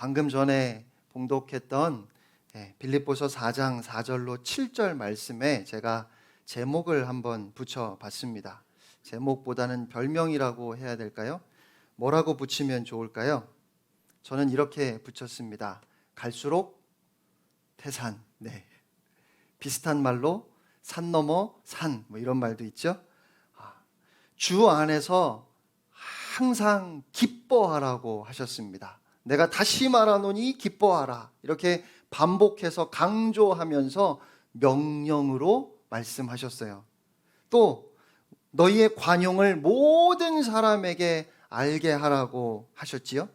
방금 전에 봉독했던 빌립보서 4장 4절로 7절 말씀에 제가 제목을 한번 붙여봤습니다. 제목보다는 별명이라고 해야 될까요? 뭐라고 붙이면 좋을까요? 저는 이렇게 붙였습니다. 갈수록 태산. 비슷한 말로 산 넘어 산, 이런 말도 있죠. 주 안에서 항상 기뻐하라고 하셨습니다. 내가 다시 말하노니 기뻐하라. 이렇게 반복해서 강조하면서 명령으로 말씀하셨어요. 또 너희의 관용을 모든 사람에게 알게 하라고 하셨지요.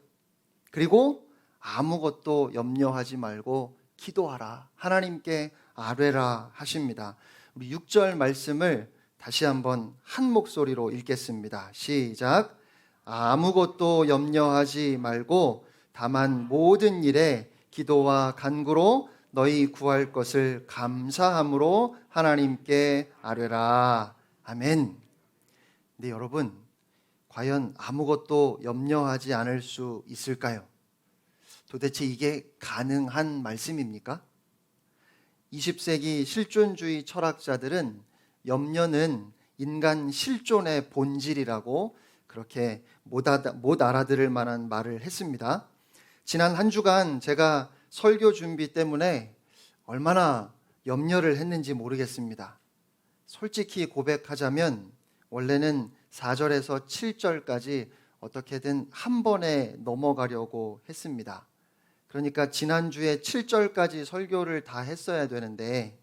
그리고 아무것도 염려하지 말고 기도하라. 하나님께 아뢰라 하십니다. 우리 6절 말씀을 다시 한번 한 목소리로 읽겠습니다. 시작. 아무것도 염려하지 말고 다만 모든 일에 기도와 간구로 너희 구할 것을 감사함으로 하나님께 아뢰라. 아멘. 근데 여러분, 과연 아무것도 염려하지 않을 수 있을까요? 도대체 이게 가능한 말씀입니까? 20세기 실존주의 철학자들은 염려는 인간 실존의 본질이라고 그렇게 못 알아들을 만한 말을 했습니다. 지난 한 주간 제가 설교 준비 때문에 얼마나 염려를 했는지 모르겠습니다. 솔직히 고백하자면 원래는 4절에서 7절까지 어떻게든 한 번에 넘어가려고 했습니다. 그러니까 지난주에 7절까지 설교를 다 했어야 되는데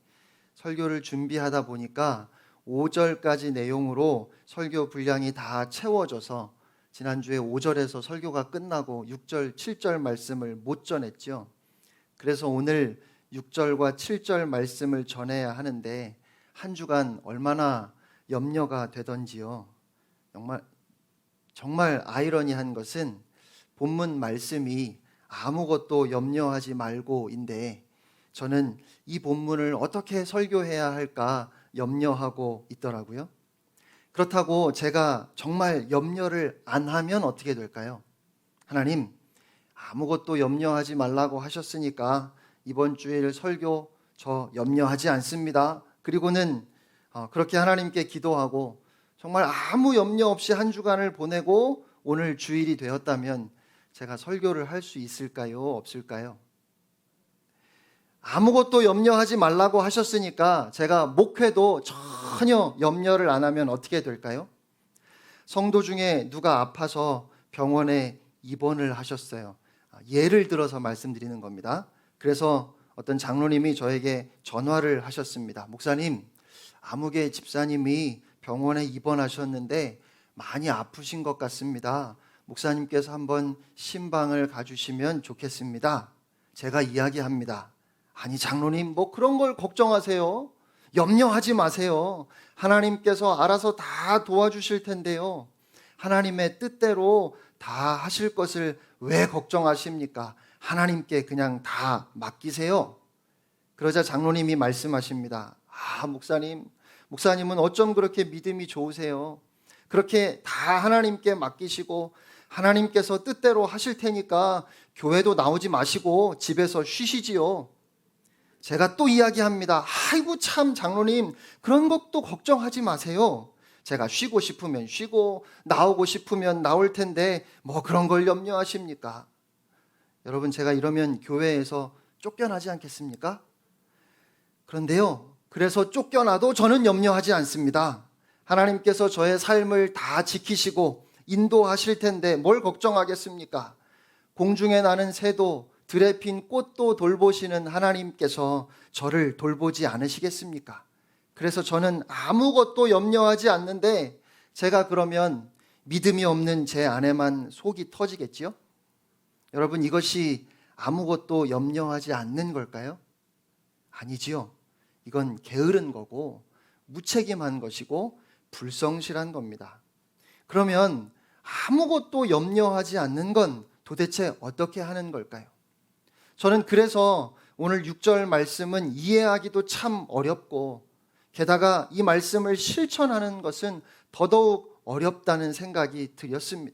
설교를 준비하다 보니까 5절까지 내용으로 설교 분량이 다 채워져서 지난주에 5절에서 설교가 끝나고 6절, 7절 말씀을 못 전했죠. 그래서 오늘 6절과 7절 말씀을 전해야 하는데 한 주간 얼마나 염려가 되던지요. 정말 아이러니한 것은 본문 말씀이 아무것도 염려하지 말고인데 저는 이 본문을 어떻게 설교해야 할까 염려하고 있더라고요. 그렇다고 제가 정말 염려를 안 하면 어떻게 될까요? 하나님, 아무것도 염려하지 말라고 하셨으니까 이번 주일 설교 저 염려하지 않습니다. 그리고는 그렇게 하나님께 기도하고 정말 아무 염려 없이 한 주간을 보내고 오늘 주일이 되었다면 제가 설교를 할 수 있을까요? 없을까요? 아무것도 염려하지 말라고 하셨으니까 제가 목회도 전혀 염려를 안 하면 어떻게 될까요? 성도 중에 누가 아파서 병원에 입원을 하셨어요. 예를 들어서 말씀드리는 겁니다. 그래서 어떤 장로님이 저에게 전화를 하셨습니다. 목사님, 아무개 집사님이 병원에 입원하셨는데 많이 아프신 것 같습니다. 목사님께서 한번 신방을 가주시면 좋겠습니다. 제가 이야기합니다. 아니 장로님, 그런 걸 걱정하세요. 염려하지 마세요. 하나님께서 알아서 다 도와주실 텐데요. 하나님의 뜻대로 다 하실 것을 왜 걱정하십니까? 하나님께 그냥 다 맡기세요. 그러자 장로님이 말씀하십니다. 목사님은 어쩜 그렇게 믿음이 좋으세요? 그렇게 다 하나님께 맡기시고 하나님께서 뜻대로 하실 테니까 교회도 나오지 마시고 집에서 쉬시지요. 제가 또 이야기합니다. 아이고 참 장로님, 그런 것도 걱정하지 마세요. 제가 쉬고 싶으면 쉬고 나오고 싶으면 나올 텐데 그런 걸 염려하십니까? 여러분, 제가 이러면 교회에서 쫓겨나지 않겠습니까? 그런데요, 그래서 쫓겨나도 저는 염려하지 않습니다. 하나님께서 저의 삶을 다 지키시고 인도하실 텐데 뭘 걱정하겠습니까? 공중에 나는 새도 들에 핀 꽃도 돌보시는 하나님께서 저를 돌보지 않으시겠습니까? 그래서 저는 아무것도 염려하지 않는데 제가 그러면 믿음이 없는 제 안에만 속이 터지겠지요? 여러분, 이것이 아무것도 염려하지 않는 걸까요? 아니지요. 이건 게으른 거고 무책임한 것이고 불성실한 겁니다. 그러면 아무것도 염려하지 않는 건 도대체 어떻게 하는 걸까요? 저는 그래서 오늘 6절 말씀은 이해하기도 참 어렵고 게다가 이 말씀을 실천하는 것은 더더욱 어렵다는 생각이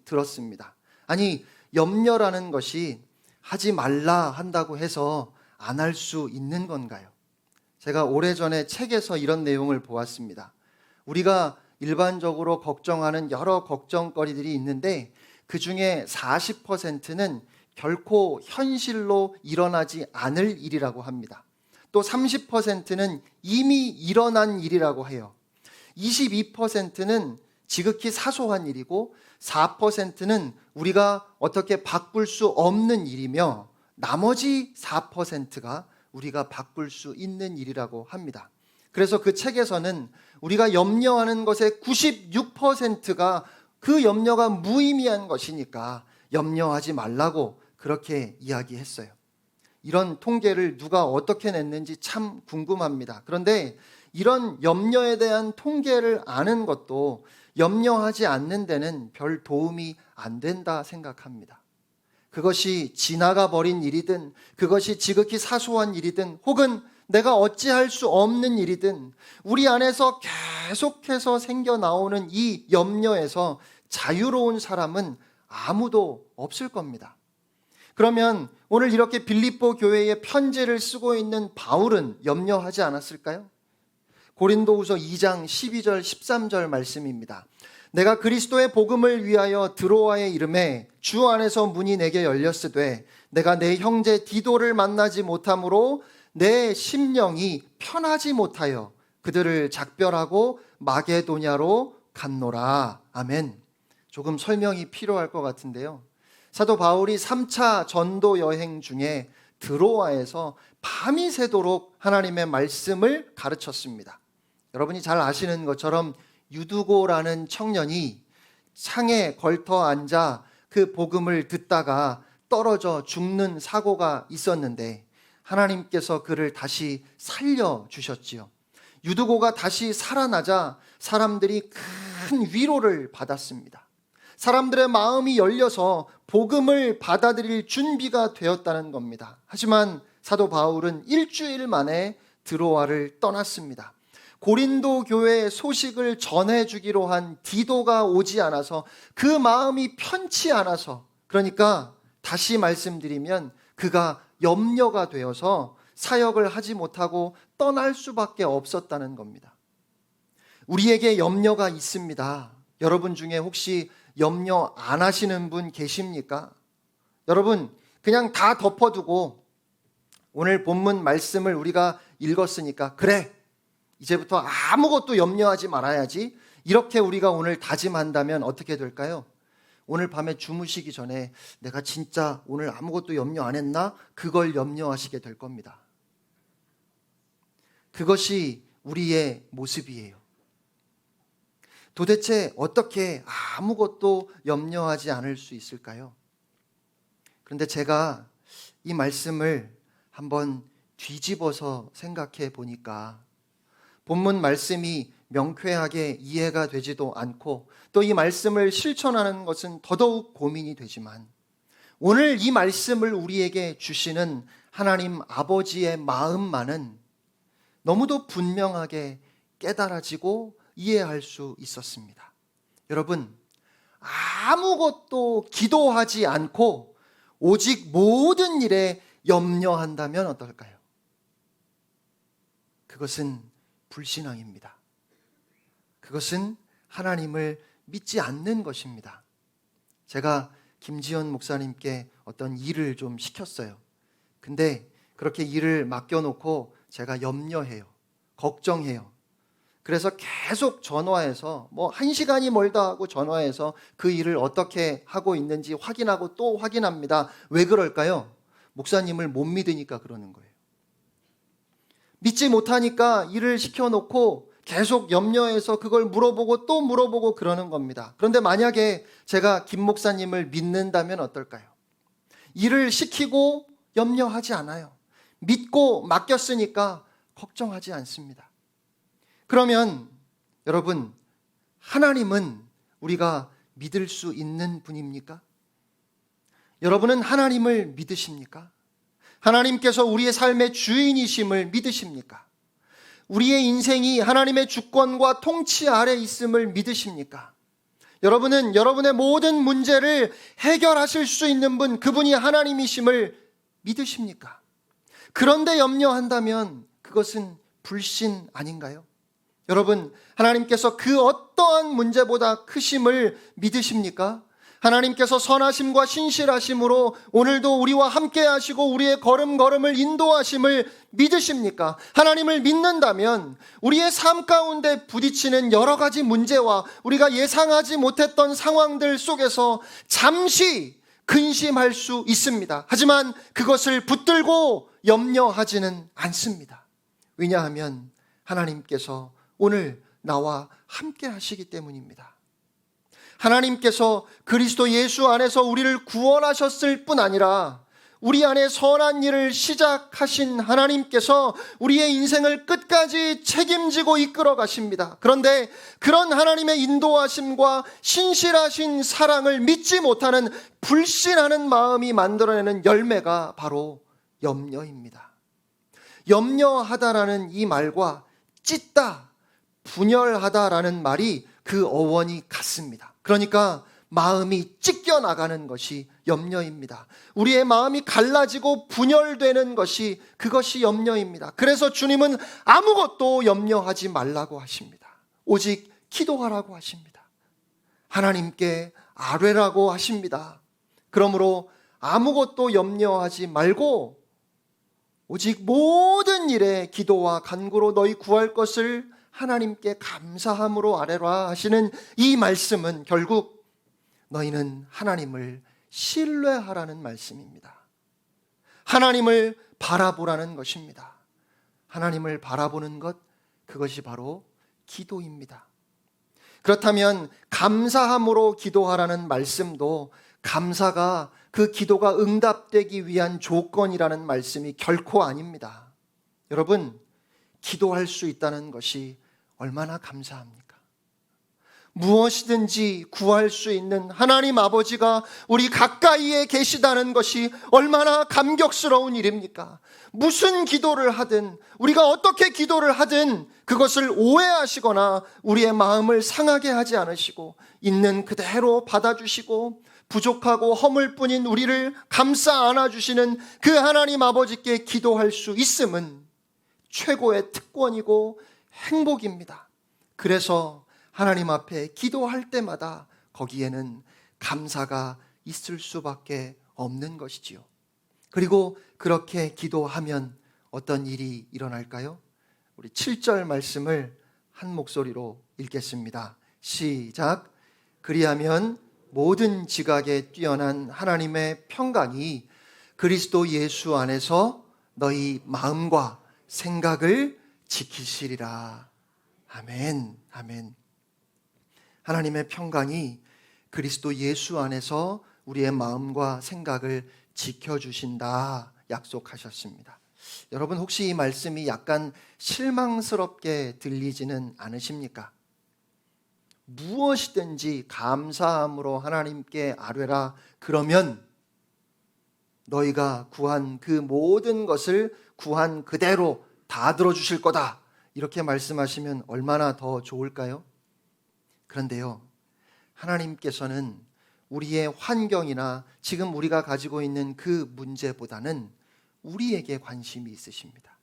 들었습니다. 아니, 염려라는 것이 하지 말라 한다고 해서 안 할 수 있는 건가요? 제가 오래전에 책에서 이런 내용을 보았습니다. 우리가 일반적으로 걱정하는 여러 걱정거리들이 있는데 그 중에 40%는 결코 현실로 일어나지 않을 일이라고 합니다. 또 30%는 이미 일어난 일이라고 해요. 22%는 지극히 사소한 일이고 4%는 우리가 어떻게 바꿀 수 없는 일이며 나머지 4%가 우리가 바꿀 수 있는 일이라고 합니다. 그래서 그 책에서는 우리가 염려하는 것의 96%가 그 염려가 무의미한 것이니까 염려하지 말라고 그렇게 이야기했어요. 이런 통계를 누가 어떻게 냈는지 참 궁금합니다. 그런데 이런 염려에 대한 통계를 아는 것도 염려하지 않는 데는 별 도움이 안 된다 생각합니다. 그것이 지나가 버린 일이든 그것이 지극히 사소한 일이든 혹은 내가 어찌할 수 없는 일이든 우리 안에서 계속해서 생겨나오는 이 염려에서 자유로운 사람은 아무도 없을 겁니다. 그러면 오늘 이렇게 빌립보 교회에 편지를 쓰고 있는 바울은 염려하지 않았을까요? 고린도후서 2장 12절 13절 말씀입니다. 내가 그리스도의 복음을 위하여 드로아에 이름에 주 안에서 문이 내게 열렸으되 내가 내 형제 디도를 만나지 못함으로 내 심령이 편하지 못하여 그들을 작별하고 마게도냐로 갔노라. 아멘. 조금 설명이 필요할 것 같은데요. 사도 바울이 3차 전도 여행 중에 드로아에서 밤이 새도록 하나님의 말씀을 가르쳤습니다. 여러분이 잘 아시는 것처럼 유두고라는 청년이 창에 걸터 앉아 그 복음을 듣다가 떨어져 죽는 사고가 있었는데 하나님께서 그를 다시 살려주셨지요. 유두고가 다시 살아나자 사람들이 큰 위로를 받았습니다. 사람들의 마음이 열려서 복음을 받아들일 준비가 되었다는 겁니다. 하지만 사도 바울은 일주일 만에 드로아를 떠났습니다. 고린도 교회의 소식을 전해주기로 한 디도가 오지 않아서 그 마음이 편치 않아서, 그러니까 다시 말씀드리면 그가 염려가 되어서 사역을 하지 못하고 떠날 수밖에 없었다는 겁니다. 우리에게 염려가 있습니다. 여러분 중에 혹시 염려 안 하시는 분 계십니까? 여러분 그냥 다 덮어두고 오늘 본문 말씀을 우리가 읽었으니까 그래 이제부터 아무것도 염려하지 말아야지, 이렇게 우리가 오늘 다짐한다면 어떻게 될까요? 오늘 밤에 주무시기 전에 내가 진짜 오늘 아무것도 염려 안 했나? 그걸 염려하시게 될 겁니다. 그것이 우리의 모습이에요. 도대체 어떻게 아무것도 염려하지 않을 수 있을까요? 그런데 제가 이 말씀을 한번 뒤집어서 생각해 보니까 본문 말씀이 명쾌하게 이해가 되지도 않고 또 이 말씀을 실천하는 것은 더더욱 고민이 되지만 오늘 이 말씀을 우리에게 주시는 하나님 아버지의 마음만은 너무도 분명하게 깨달아지고 이해할 수 있었습니다. 여러분, 아무것도 기도하지 않고 오직 모든 일에 염려한다면 어떨까요? 그것은 불신앙입니다. 그것은 하나님을 믿지 않는 것입니다. 제가 김지현 목사님께 어떤 일을 좀 시켰어요. 근데 그렇게 일을 맡겨놓고 제가 염려해요. 걱정해요. 그래서 계속 전화해서 1시간이 멀다 하고 전화해서 그 일을 어떻게 하고 있는지 확인하고 또 확인합니다. 왜 그럴까요? 목사님을 못 믿으니까 그러는 거예요. 믿지 못하니까 일을 시켜놓고 계속 염려해서 그걸 물어보고 또 물어보고 그러는 겁니다. 그런데 만약에 제가 김 목사님을 믿는다면 어떨까요? 일을 시키고 염려하지 않아요. 믿고 맡겼으니까 걱정하지 않습니다. 그러면 여러분, 하나님은 우리가 믿을 수 있는 분입니까? 여러분은 하나님을 믿으십니까? 하나님께서 우리의 삶의 주인이심을 믿으십니까? 우리의 인생이 하나님의 주권과 통치 아래 있음을 믿으십니까? 여러분은 여러분의 모든 문제를 해결하실 수 있는 분, 그분이 하나님이심을 믿으십니까? 그런데 염려한다면 그것은 불신 아닌가요? 여러분, 하나님께서 그 어떠한 문제보다 크심을 믿으십니까? 하나님께서 선하심과 신실하심으로 오늘도 우리와 함께 하시고 우리의 걸음걸음을 인도하심을 믿으십니까? 하나님을 믿는다면 우리의 삶 가운데 부딪히는 여러 가지 문제와 우리가 예상하지 못했던 상황들 속에서 잠시 근심할 수 있습니다. 하지만 그것을 붙들고 염려하지는 않습니다. 왜냐하면 하나님께서 오늘 나와 함께 하시기 때문입니다. 하나님께서 그리스도 예수 안에서 우리를 구원하셨을 뿐 아니라 우리 안에 선한 일을 시작하신 하나님께서 우리의 인생을 끝까지 책임지고 이끌어 가십니다. 그런데 그런 하나님의 인도하심과 신실하신 사랑을 믿지 못하는 불신하는 마음이 만들어내는 열매가 바로 염려입니다. 염려하다라는 이 말과 찢다, 분열하다라는 말이 그 어원이 같습니다. 그러니까 마음이 찢겨나가는 것이 염려입니다. 우리의 마음이 갈라지고 분열되는 것이 그것이 염려입니다. 그래서 주님은 아무것도 염려하지 말라고 하십니다. 오직 기도하라고 하십니다. 하나님께 아뢰라고 하십니다. 그러므로 아무것도 염려하지 말고 오직 모든 일에 기도와 간구로 너희 구할 것을 하나님께 감사함으로 아뢰라 하시는 이 말씀은 결국 너희는 하나님을 신뢰하라는 말씀입니다. 하나님을 바라보라는 것입니다. 하나님을 바라보는 것, 그것이 바로 기도입니다. 그렇다면 감사함으로 기도하라는 말씀도 감사가 그 기도가 응답되기 위한 조건이라는 말씀이 결코 아닙니다. 여러분, 기도할 수 있다는 것이 얼마나 감사합니까? 무엇이든지 구할 수 있는 하나님 아버지가 우리 가까이에 계시다는 것이 얼마나 감격스러운 일입니까? 무슨 기도를 하든 우리가 어떻게 기도를 하든 그것을 오해하시거나 우리의 마음을 상하게 하지 않으시고 있는 그대로 받아주시고 부족하고 허물뿐인 우리를 감싸 안아주시는 그 하나님 아버지께 기도할 수 있음은 최고의 특권이고 행복입니다. 그래서 하나님 앞에 기도할 때마다 거기에는 감사가 있을 수밖에 없는 것이지요. 그리고 그렇게 기도하면 어떤 일이 일어날까요? 우리 7절 말씀을 한 목소리로 읽겠습니다. 시작. 그리하면 모든 지각에 뛰어난 하나님의 평강이 그리스도 예수 안에서 너희 마음과 생각을 지키시리라. 아멘. 아멘. 하나님의 평강이 그리스도 예수 안에서 우리의 마음과 생각을 지켜주신다 약속하셨습니다. 여러분, 혹시 이 말씀이 약간 실망스럽게 들리지는 않으십니까? 무엇이든지 감사함으로 하나님께 아뢰라. 그러면 너희가 구한 그 모든 것을 구한 그대로 다 들어주실 거다. 이렇게 말씀하시면 얼마나 더 좋을까요? 그런데요, 하나님께서는 우리의 환경이나 지금 우리가 가지고 있는 그 문제보다는 우리에게 관심이 있으십니다.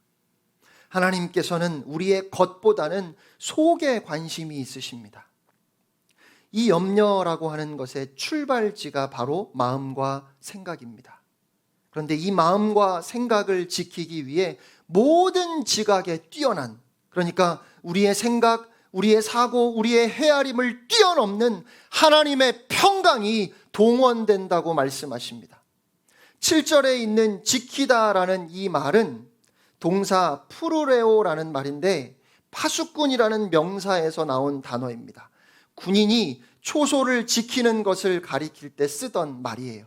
하나님께서는 우리의 겉보다는 속에 관심이 있으십니다. 이 염려라고 하는 것의 출발지가 바로 마음과 생각입니다. 그런데 이 마음과 생각을 지키기 위해 모든 지각에 뛰어난, 그러니까 우리의 생각, 우리의 사고, 우리의 헤아림을 뛰어넘는 하나님의 평강이 동원된다고 말씀하십니다. 7절에 있는 지키다라는 이 말은 동사 푸르레오라는 말인데 파수꾼이라는 명사에서 나온 단어입니다. 군인이 초소를 지키는 것을 가리킬 때 쓰던 말이에요.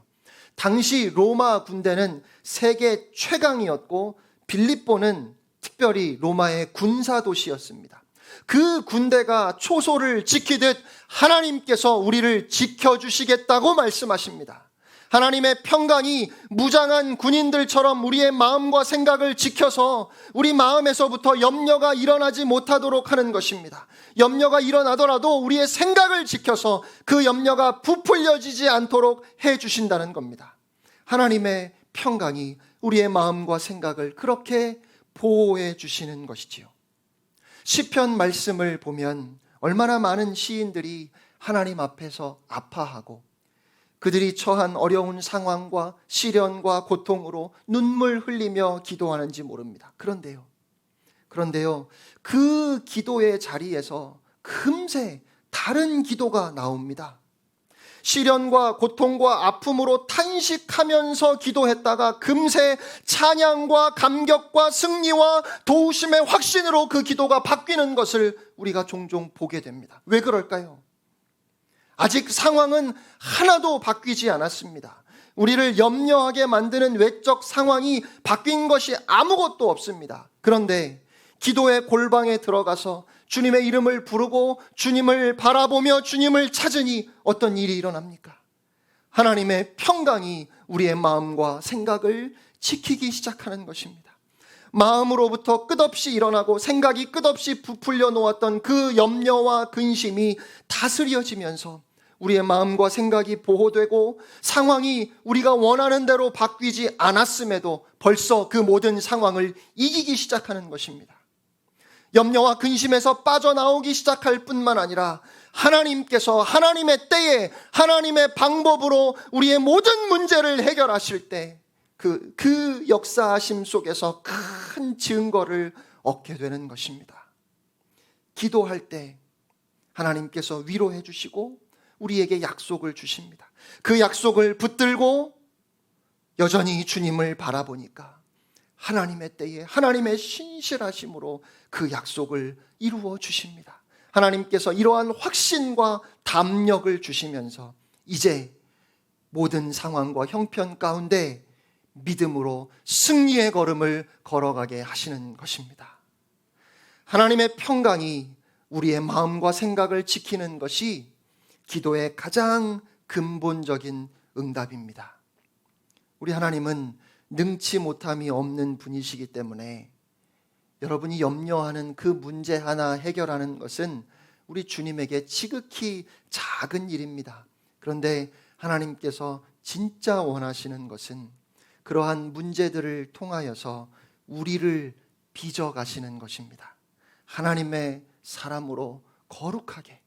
당시 로마 군대는 세계 최강이었고 빌립보는 특별히 로마의 군사도시였습니다. 그 군대가 초소를 지키듯 하나님께서 우리를 지켜주시겠다고 말씀하십니다. 하나님의 평강이 무장한 군인들처럼 우리의 마음과 생각을 지켜서 우리 마음에서부터 염려가 일어나지 못하도록 하는 것입니다. 염려가 일어나더라도 우리의 생각을 지켜서 그 염려가 부풀려지지 않도록 해주신다는 겁니다. 하나님의 평강이 우리의 마음과 생각을 그렇게 보호해 주시는 것이지요. 시편 말씀을 보면 얼마나 많은 시인들이 하나님 앞에서 아파하고 그들이 처한 어려운 상황과 시련과 고통으로 눈물 흘리며 기도하는지 모릅니다. 그런데요, 그 기도의 자리에서 금세 다른 기도가 나옵니다. 시련과 고통과 아픔으로 탄식하면서 기도했다가 금세 찬양과 감격과 승리와 도우심의 확신으로 그 기도가 바뀌는 것을 우리가 종종 보게 됩니다. 왜 그럴까요? 아직 상황은 하나도 바뀌지 않았습니다. 우리를 염려하게 만드는 외적 상황이 바뀐 것이 아무것도 없습니다. 그런데 기도의 골방에 들어가서 주님의 이름을 부르고 주님을 바라보며 주님을 찾으니 어떤 일이 일어납니까? 하나님의 평강이 우리의 마음과 생각을 지키기 시작하는 것입니다. 마음으로부터 끝없이 일어나고 생각이 끝없이 부풀려 놓았던 그 염려와 근심이 다스려지면서 우리의 마음과 생각이 보호되고 상황이 우리가 원하는 대로 바뀌지 않았음에도 벌써 그 모든 상황을 이기기 시작하는 것입니다. 염려와 근심에서 빠져나오기 시작할 뿐만 아니라 하나님께서 하나님의 때에 하나님의 방법으로 우리의 모든 문제를 해결하실 때 그 역사하심 속에서 큰 증거를 얻게 되는 것입니다. 기도할 때 하나님께서 위로해 주시고 우리에게 약속을 주십니다. 그 약속을 붙들고 여전히 주님을 바라보니까 하나님의 때에 하나님의 신실하심으로 그 약속을 이루어 주십니다. 하나님께서 이러한 확신과 담력을 주시면서 이제 모든 상황과 형편 가운데 믿음으로 승리의 걸음을 걸어가게 하시는 것입니다. 하나님의 평강이 우리의 마음과 생각을 지키는 것이 기도의 가장 근본적인 응답입니다. 우리 하나님은 능치 못함이 없는 분이시기 때문에 여러분이 염려하는 그 문제 하나 해결하는 것은 우리 주님에게 지극히 작은 일입니다. 그런데 하나님께서 진짜 원하시는 것은 그러한 문제들을 통하여서 우리를 빚어가시는 것입니다. 하나님의 사람으로 거룩하게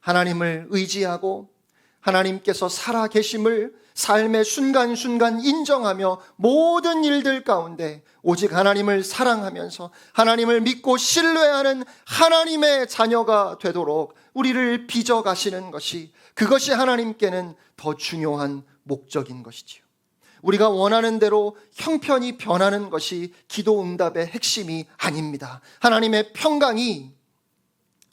하나님을 의지하고 하나님께서 살아계심을 삶의 순간순간 인정하며 모든 일들 가운데 오직 하나님을 사랑하면서 하나님을 믿고 신뢰하는 하나님의 자녀가 되도록 우리를 빚어가시는 것이 그것이 하나님께는 더 중요한 목적인 것이지요. 우리가 원하는 대로 형편이 변하는 것이 기도 응답의 핵심이 아닙니다. 하나님의 평강이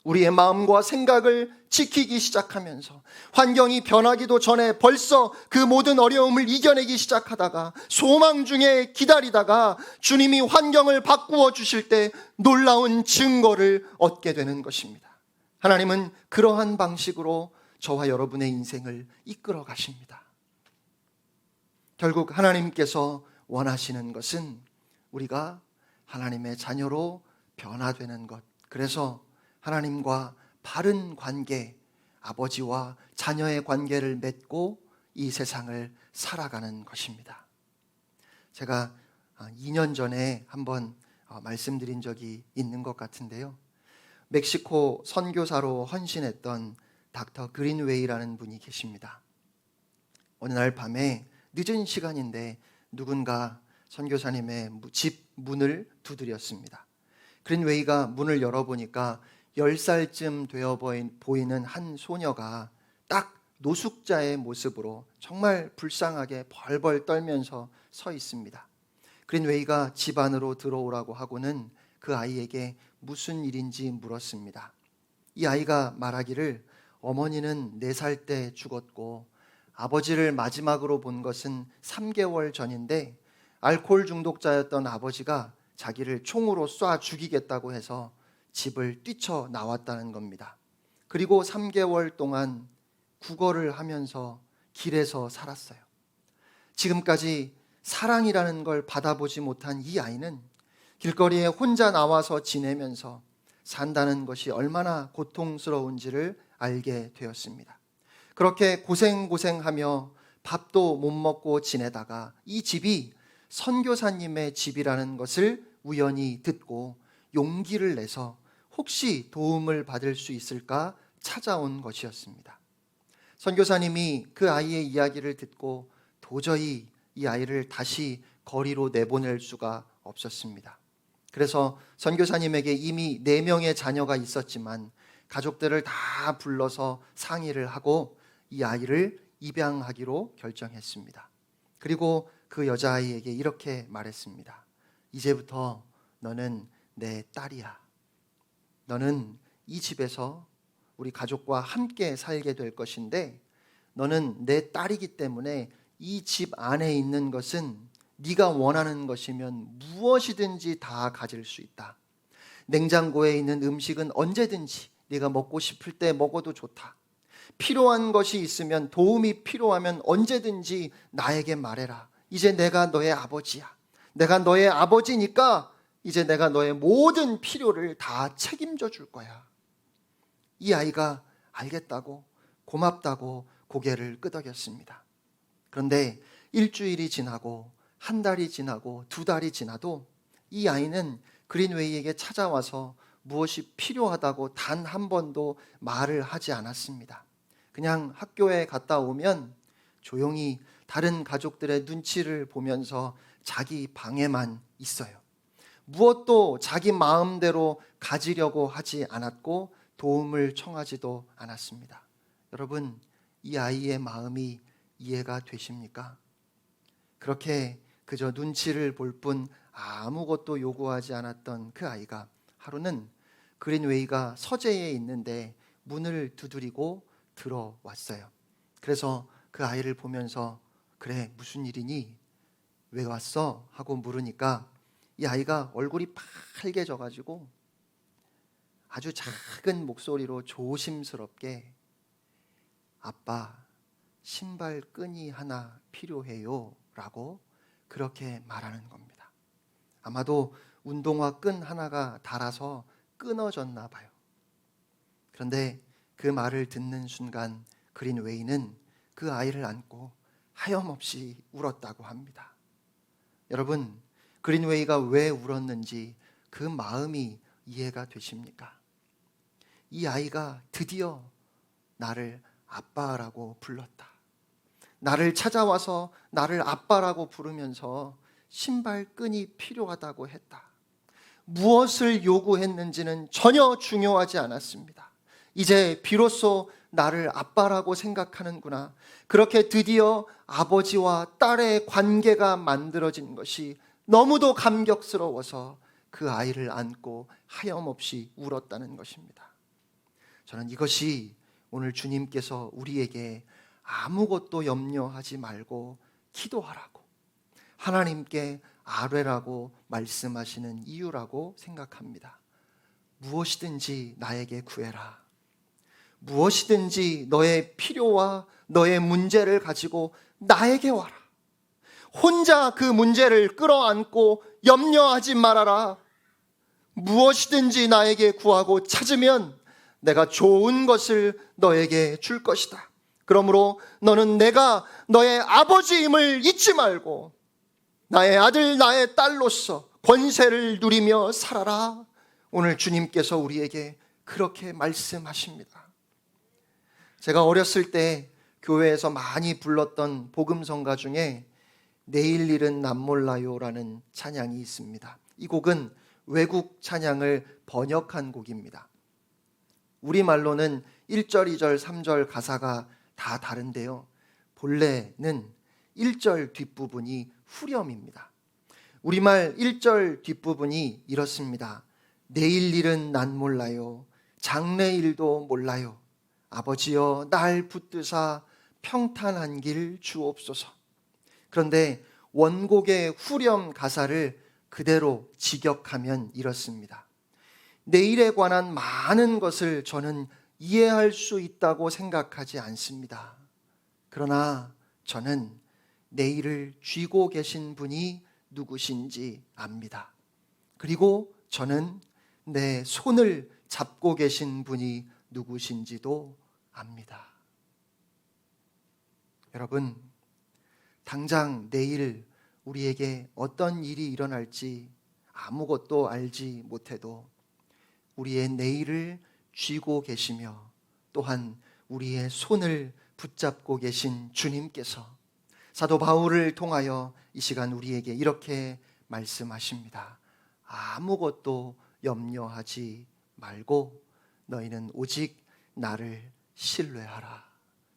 우리의 마음과 생각을 지키기 시작하면서 환경이 변하기도 전에 벌써 그 모든 어려움을 이겨내기 시작하다가 소망 중에 기다리다가 주님이 환경을 바꾸어 주실 때 놀라운 증거를 얻게 되는 것입니다. 하나님은 그러한 방식으로 저와 여러분의 인생을 이끌어 가십니다. 결국 하나님께서 원하시는 것은 우리가 하나님의 자녀로 변화되는 것. 그래서 하나님과 바른 관계, 아버지와 자녀의 관계를 맺고 이 세상을 살아가는 것입니다. 제가 2년 전에 한번 말씀드린 적이 있는 것 같은데요. 멕시코 선교사로 헌신했던 닥터 그린웨이라는 분이 계십니다. 어느 날 밤에 늦은 시간인데 누군가 선교사님의 집 문을 두드렸습니다. 그린웨이가 문을 열어보니까 10살쯤 되어 보이는 한 소녀가 딱 노숙자의 모습으로 정말 불쌍하게 벌벌 떨면서 서 있습니다. 그린웨이가 집 안으로 들어오라고 하고는 그 아이에게 무슨 일인지 물었습니다. 이 아이가 말하기를 어머니는 4살 때 죽었고 아버지를 마지막으로 본 것은 3개월 전인데 알코올 중독자였던 아버지가 자기를 총으로 쏴 죽이겠다고 해서 집을 뛰쳐나왔다는 겁니다. 그리고 3개월 동안 구걸을 하면서 길에서 살았어요. 지금까지 사랑이라는 걸 받아보지 못한 이 아이는 길거리에 혼자 나와서 지내면서 산다는 것이 얼마나 고통스러운지를 알게 되었습니다. 그렇게 고생하며 밥도 못 먹고 지내다가 이 집이 선교사님의 집이라는 것을 우연히 듣고 용기를 내서 혹시 도움을 받을 수 있을까 찾아온 것이었습니다. 선교사님이 그 아이의 이야기를 듣고 도저히 이 아이를 다시 거리로 내보낼 수가 없었습니다. 그래서 선교사님에게 이미 4명의 자녀가 있었지만 가족들을 다 불러서 상의를 하고 이 아이를 입양하기로 결정했습니다. 그리고 그 여자아이에게 이렇게 말했습니다. 이제부터 너는 내 딸이야. 너는 이 집에서 우리 가족과 함께 살게 될 것인데 너는 내 딸이기 때문에 이 집 안에 있는 것은 네가 원하는 것이면 무엇이든지 다 가질 수 있다. 냉장고에 있는 음식은 언제든지 네가 먹고 싶을 때 먹어도 좋다. 필요한 것이 있으면, 도움이 필요하면 언제든지 나에게 말해라. 이제 내가 너의 아버지야. 내가 너의 아버지니까 이제 내가 너의 모든 필요를 다 책임져 줄 거야. 이 아이가 알겠다고, 고맙다고 고개를 끄덕였습니다. 그런데 일주일이 지나고 한 달이 지나고 2달이 지나도 이 아이는 그린웨이에게 찾아와서 무엇이 필요하다고 단 한 번도 말을 하지 않았습니다. 그냥 학교에 갔다 오면 조용히 다른 가족들의 눈치를 보면서 자기 방에만 있어요. 무엇도 자기 마음대로 가지려고 하지 않았고 도움을 청하지도 않았습니다. 여러분, 이 아이의 마음이 이해가 되십니까? 그렇게 그저 눈치를 볼 뿐 아무것도 요구하지 않았던 그 아이가 하루는 그린웨이가 서재에 있는데 문을 두드리고 들어왔어요. 그래서 그 아이를 보면서 그래, 무슨 일이니? 왜 왔어? 하고 물으니까 이 아이가 얼굴이 빨개져가지고 아주 작은 목소리로 조심스럽게 아빠, 신발 끈이 하나 필요해요 라고 그렇게 말하는 겁니다. 아마도 운동화 끈 하나가 닳아서 끊어졌나 봐요. 그런데 그 말을 듣는 순간 그린웨이는 그 아이를 안고 하염없이 울었다고 합니다. 여러분, 그린웨이가 왜 울었는지 그 마음이 이해가 되십니까? 이 아이가 드디어 나를 아빠라고 불렀다. 나를 찾아와서 나를 아빠라고 부르면서 신발끈이 필요하다고 했다. 무엇을 요구했는지는 전혀 중요하지 않았습니다. 이제 비로소 나를 아빠라고 생각하는구나. 그렇게 드디어 아버지와 딸의 관계가 만들어진 것이 너무도 감격스러워서 그 아이를 안고 하염없이 울었다는 것입니다. 저는 이것이 오늘 주님께서 우리에게 아무것도 염려하지 말고 기도하라고, 하나님께 아뢰라고 말씀하시는 이유라고 생각합니다. 무엇이든지 나에게 구해라. 무엇이든지 너의 필요와 너의 문제를 가지고 나에게 와라. 혼자 그 문제를 끌어안고 염려하지 말아라. 무엇이든지 나에게 구하고 찾으면 내가 좋은 것을 너에게 줄 것이다. 그러므로 너는 내가 너의 아버지임을 잊지 말고 나의 아들, 나의 딸로서 권세를 누리며 살아라. 오늘 주님께서 우리에게 그렇게 말씀하십니다. 제가 어렸을 때 교회에서 많이 불렀던 복음성가 중에 내일 일은 남 몰라요라는 찬양이 있습니다. 이 곡은 외국 찬양을 번역한 곡입니다. 우리말로는 1절, 2절, 3절 가사가 다 다른데요. 본래는 1절 뒷부분이 후렴입니다. 우리말 1절 뒷부분이 이렇습니다. 내일 일은 난 몰라요. 장래일도 몰라요. 아버지여 날 붙드사 평탄한 길 주옵소서. 그런데 원곡의 후렴 가사를 그대로 직역하면 이렇습니다. 내일에 관한 많은 것을 저는 이해할 수 있다고 생각하지 않습니다. 그러나 저는 내일을 쥐고 계신 분이 누구신지 압니다. 그리고 저는 내 손을 잡고 계신 분이 누구신지도 압니다. 여러분, 당장 내일 우리에게 어떤 일이 일어날지 아무것도 알지 못해도 우리의 내일을 쥐고 계시며 또한 우리의 손을 붙잡고 계신 주님께서 사도 바울을 통하여 이 시간 우리에게 이렇게 말씀하십니다. 아무것도 염려하지 말고 너희는 오직 나를 신뢰하라.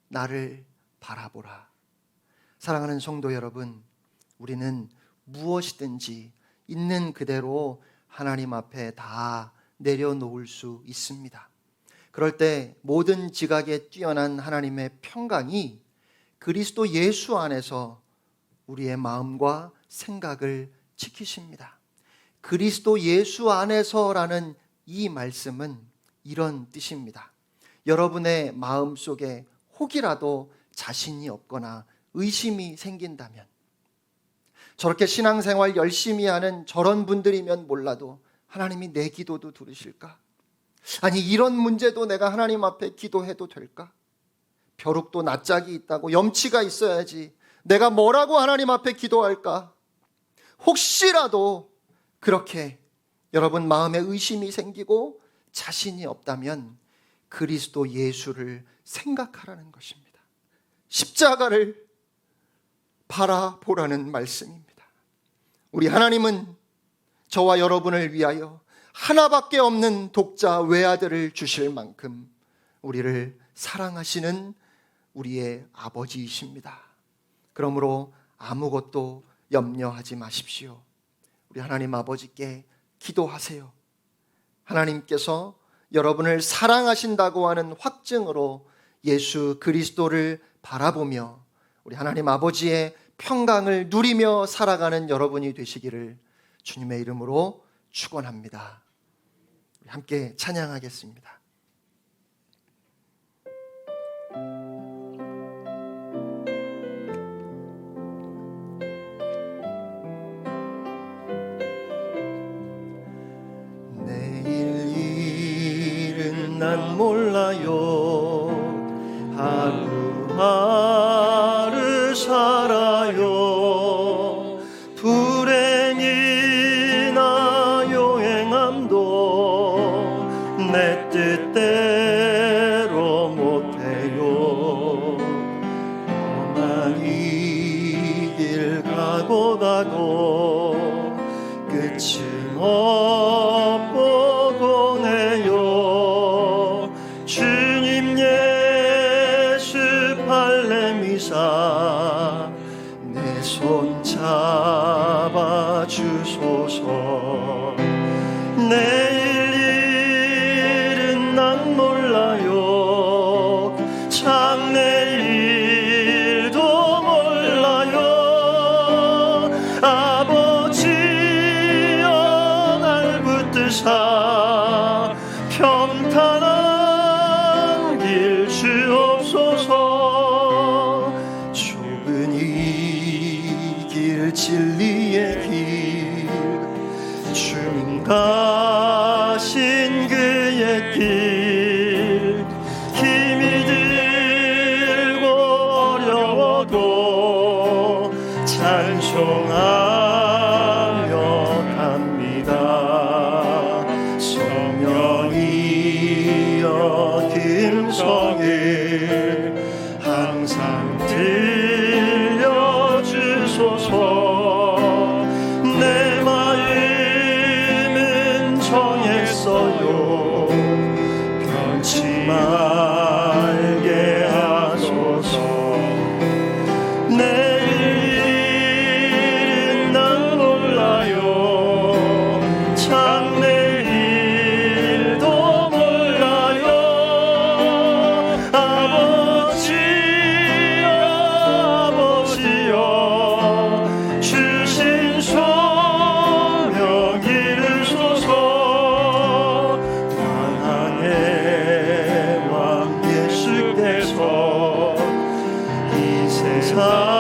나를 바라보라. 사랑하는 성도 여러분, 우리는 무엇이든지 있는 그대로 하나님 앞에 다 내려놓을 수 있습니다. 그럴 때 모든 지각에 뛰어난 하나님의 평강이 그리스도 예수 안에서 우리의 마음과 생각을 지키십니다. 그리스도 예수 안에서라는 이 말씀은 이런 뜻입니다. 여러분의 마음속에 혹이라도 자신이 없거나 의심이 생긴다면, 저렇게 신앙생활 열심히 하는 저런 분들이면 몰라도 하나님이 내 기도도 들으실까? 아니, 이런 문제도 내가 하나님 앞에 기도해도 될까? 벼룩도 낯짝이 있다고 염치가 있어야지 내가 뭐라고 하나님 앞에 기도할까? 혹시라도 그렇게 여러분 마음에 의심이 생기고 자신이 없다면 그리스도 예수를 생각하라는 것입니다. 십자가를 바라보라는 말씀입니다. 우리 하나님은 저와 여러분을 위하여 하나밖에 없는 독자 외아들을 주실 만큼 우리를 사랑하시는 우리의 아버지이십니다. 그러므로 아무것도 염려하지 마십시오. 우리 하나님 아버지께 기도하세요. 하나님께서 여러분을 사랑하신다고 하는 확증으로 예수 그리스도를 바라보며 우리 하나님 아버지의 평강을 누리며 살아가는 여러분이 되시기를 주님의 이름으로 축원합니다. 함께 찬양하겠습니다. 내일 일은 난 몰라요. 하루하루 살아요. 불행이나 요행함도 내 뜻대로 못해요. 험한 이 길 가고 끝은 없고 고네요. 주님 예수 발레미사 내 손 잡아 주소서. 내일 일은 난 몰라요. 장래일도 몰라요. 아버지여 날 붙드사 평탄한 길 주옵소서. 좁은 이 길 진리의 길 주님 가신 그의 길 힘이 들고 어려워도 찬송하며 갑니다. 성령이여 김성을 항상 들려주소서. 내 마음은 정했어요. 변치 말게 하소서. 내일은 난 몰라요. 장래일도 몰라요. 아버지여 주신 소명 이루소서. 만왕의 왕 예수께서 이 참